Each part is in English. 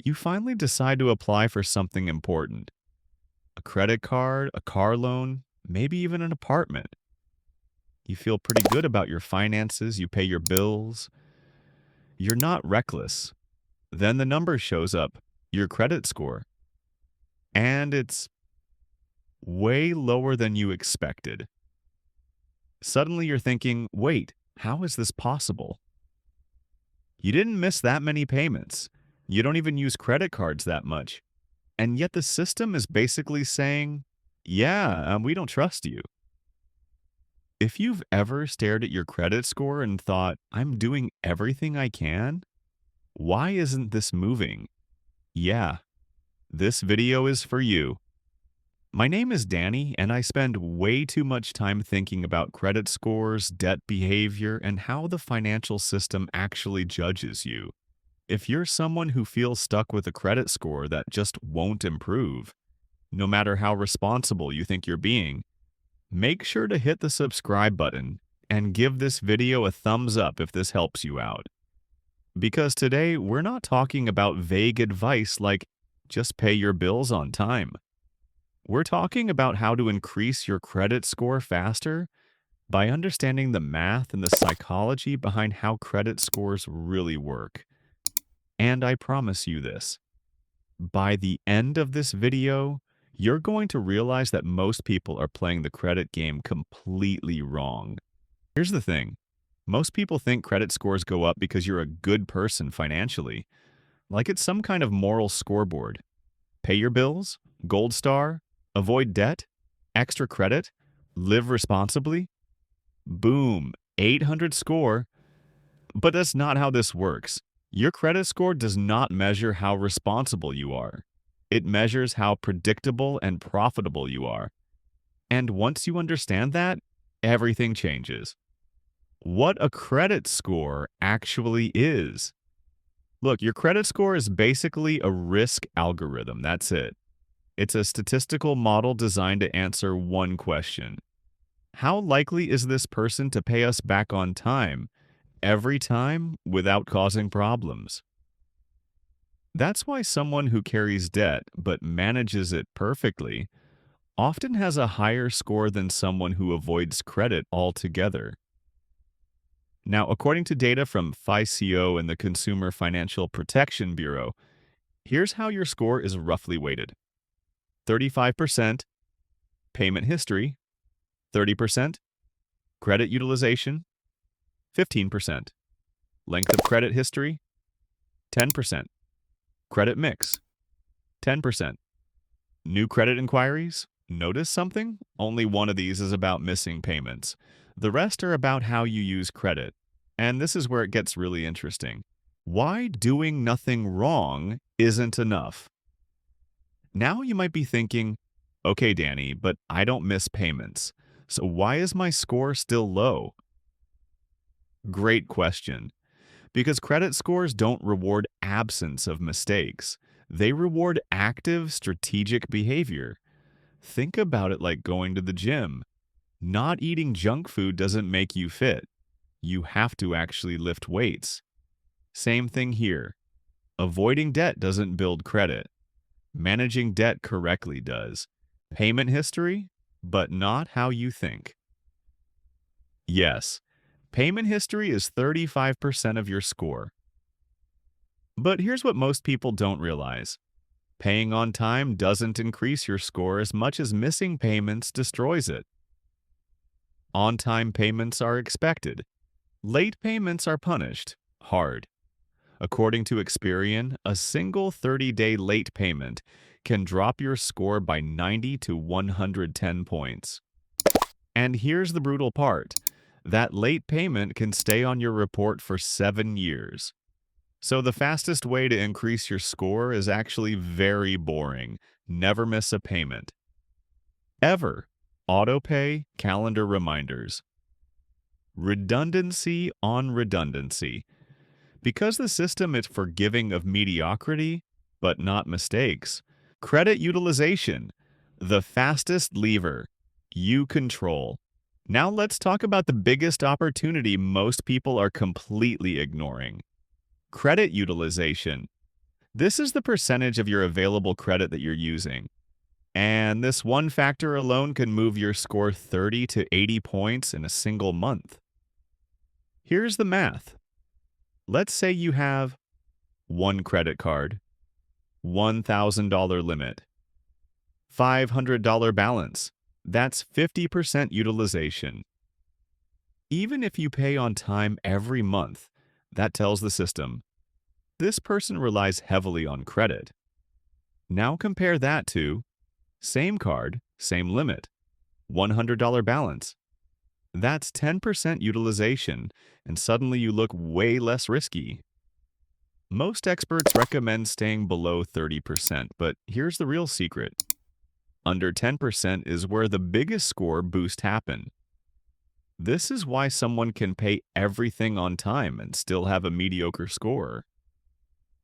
You finally decide to apply for something important: a credit card, a car loan, maybe even an apartment. You feel pretty good about your finances, you pay your bills, you're not reckless. Then the number shows up, your credit score, and it's way lower than you expected. Suddenly you're thinking, wait, how is this possible? You didn't miss that many payments. You don't even use credit cards that much. And yet the system is basically saying, yeah, we don't trust you. If you've ever stared at your credit score and thought, I'm doing everything I can, why isn't this moving? Yeah, this video is for you. My name is Danny, and I spend way too much time thinking about credit scores, debt behavior, and how the financial system actually judges you. If you're someone who feels stuck with a credit score that just won't improve, no matter how responsible you think you're being, make sure to hit the subscribe button and give this video a thumbs up if this helps you out. Because today, we're not talking about vague advice like just pay your bills on time. We're talking about how to increase your credit score faster by understanding the math and the psychology behind how credit scores really work. And I promise you this, by the end of this video, you're going to realize that most people are playing the credit game completely wrong. Here's the thing. Most people think credit scores go up because you're a good person financially, like it's some kind of moral scoreboard. Pay your bills, gold star, avoid debt, extra credit, live responsibly. Boom, 800 score. But that's not how this works. Your credit score does not measure how responsible you are. It measures how predictable and profitable you are. And once you understand that, everything changes. What a credit score actually is. Look, your credit score is basically a risk algorithm. That's it. It's a statistical model designed to answer one question. How likely is this person to pay us back on time, every time, without causing problems? That's why someone who carries debt but manages it perfectly often has a higher score than someone who avoids credit altogether. Now, according to data from FICO and the Consumer Financial Protection Bureau, here's how your score is roughly weighted: 35% payment history, 30% credit utilization, 15% length of credit history, 10% credit mix, 10% new credit inquiries. Notice something? Only one of these is about missing payments. The rest are about how you use credit. And this is where it gets really interesting. Why doing nothing wrong isn't enough? Now you might be thinking, okay, Danny, but I don't miss payments. So why is my score still low? Great question. Because credit scores don't reward absence of mistakes. They reward active, strategic behavior. Think about it like going to the gym. Not eating junk food doesn't make you fit. You have to actually lift weights. Same thing here. Avoiding debt doesn't build credit. Managing debt correctly does. Payment history, but not how you think. Yes, payment history is 35% of your score. But here's what most people don't realize. Paying on time doesn't increase your score as much as missing payments destroys it. On-time payments are expected. Late payments are punished hard. According to Experian, a single 30-day late payment can drop your score by 90 to 110 points. And here's the brutal part. That late payment can stay on your report for 7 years. So the fastest way to increase your score is actually very boring. Never miss a payment. Ever. Autopay, calendar reminders. Redundancy on redundancy. Because the system is forgiving of mediocrity, but not mistakes. Credit utilization. The fastest lever. You control. Now let's talk about the biggest opportunity most people are completely ignoring. Credit utilization. This is the percentage of your available credit that you're using. And this one factor alone can move your score 30 to 80 points in a single month. Here's the math. Let's say you have one credit card, $1,000 limit, $500 balance. That's 50% utilization. Even if you pay on time every month, that tells the system, this person relies heavily on credit. Now compare that to same card, same limit, $100 balance. That's 10% utilization, and suddenly you look way less risky. Most experts recommend staying below 30%, but here's the real secret. Under 10% is where the biggest score boost happen. This is why someone can pay everything on time and still have a mediocre score.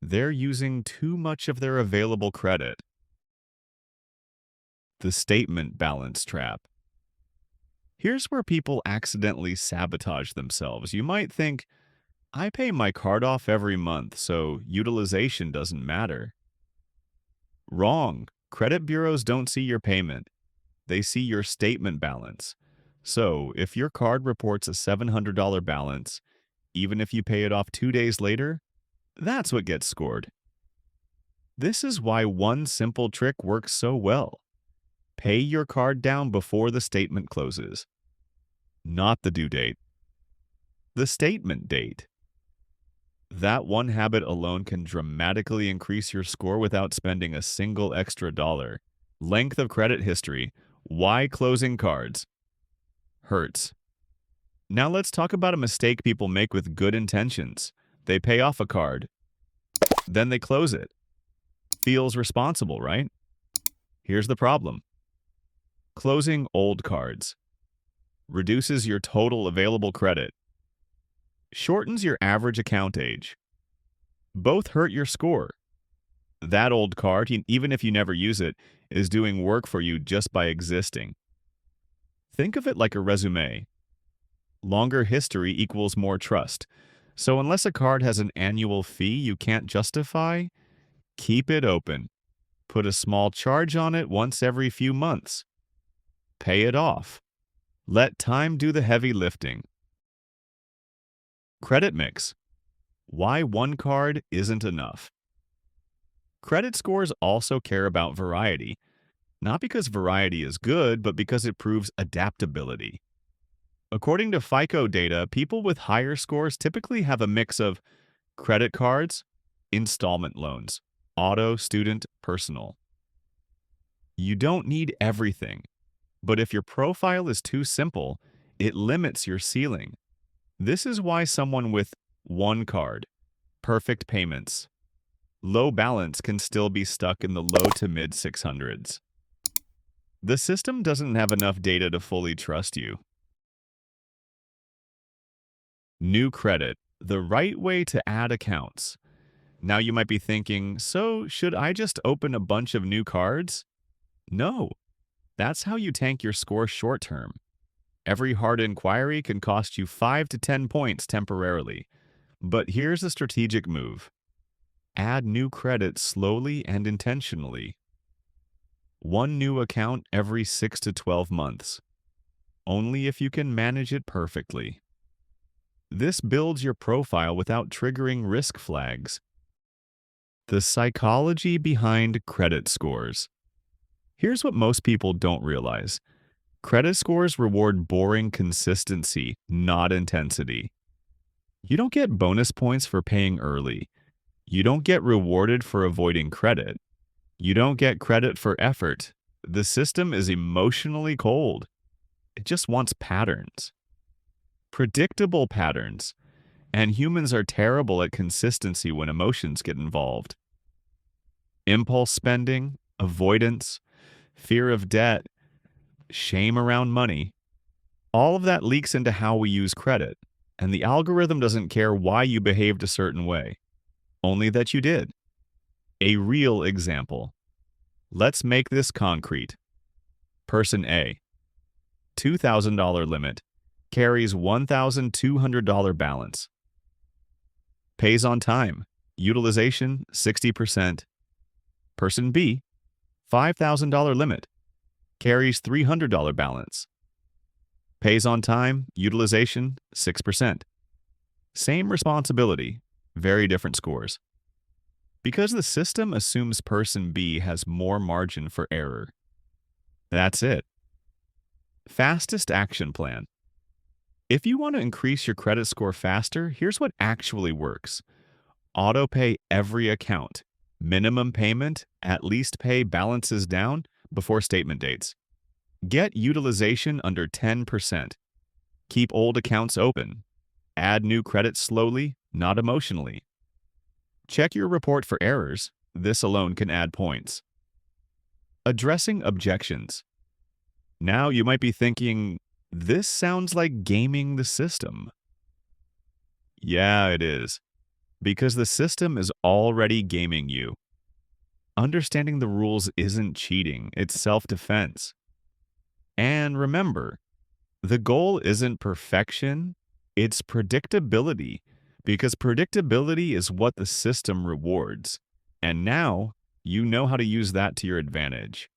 They're using too much of their available credit. The statement balance trap. Here's where people accidentally sabotage themselves. You might think, I pay my card off every month, so utilization doesn't matter. Wrong. Credit bureaus don't see your payment. They see your statement balance. So, if your card reports a $700 balance, even if you pay it off 2 days later, that's what gets scored. This is why one simple trick works so well. Pay your card down before the statement closes. Not the due date. The statement date. That one habit alone can dramatically increase your score without spending a single extra dollar. Length of credit history. Why closing cards hurts. Now let's talk about a mistake people make with good intentions. They pay off a card, then they close it. Feels responsible, right? Here's the problem. Closing old cards reduces your total available credit, shortens your average account age. Both hurt your score. That old card, even if you never use it, is doing work for you just by existing. Think of it like a resume. Longer history equals more trust. So unless a card has an annual fee you can't justify, keep it open. Put a small charge on it once every few months. Pay it off. Let time do the heavy lifting. Credit mix. Why one card isn't enough. Credit scores also care about variety. Not because variety is good, but because it proves adaptability. According to FICO data, people with higher scores typically have a mix of credit cards, installment loans, auto, student, personal. You don't need everything, but if your profile is too simple, it limits your ceiling. This is why someone with one card, perfect payments, low balance can still be stuck in the low to mid 600s. The system doesn't have enough data to fully trust you. New credit, the right way to add accounts. Now you might be thinking, so should I just open a bunch of new cards? No, that's how you tank your score short term. Every hard inquiry can cost you 5 to 10 points temporarily. But here's a strategic move. Add new credit slowly and intentionally. One new account every 6 to 12 months. Only if you can manage it perfectly. This builds your profile without triggering risk flags. The psychology behind credit scores. Here's what most people don't realize. Credit scores reward boring consistency, not intensity. You don't get bonus points for paying early. You don't get rewarded for avoiding credit. You don't get credit for effort. The system is emotionally cold. It just wants patterns. Predictable patterns. And humans are terrible at consistency when emotions get involved. Impulse spending, avoidance, fear of debt, shame around money. All of that leaks into how we use credit, and the algorithm doesn't care why you behaved a certain way, only that you did. A real example. Let's make this concrete. Person A, $2,000 limit, carries $1,200 balance. Pays on time, Utilization 60%. Person B, $5,000 limit, carries $300 balance. Pays on time, utilization 6%. Same responsibility, very different scores. Because the system assumes person B has more margin for error. That's it. Fastest action plan. If you want to increase your credit score faster, here's what actually works. Auto pay every account. Minimum payment, at least pay balances down before statement dates. Get utilization under 10%. Keep old accounts open. Add new credit slowly, not emotionally. Check your report for errors. This alone can add points. Addressing objections. Now you might be thinking, this sounds like gaming the system. Yeah, it is. Because the system is already gaming you. Understanding the rules isn't cheating, it's self-defense. And remember, the goal isn't perfection, it's predictability. Because predictability is what the system rewards. And now, you know how to use that to your advantage.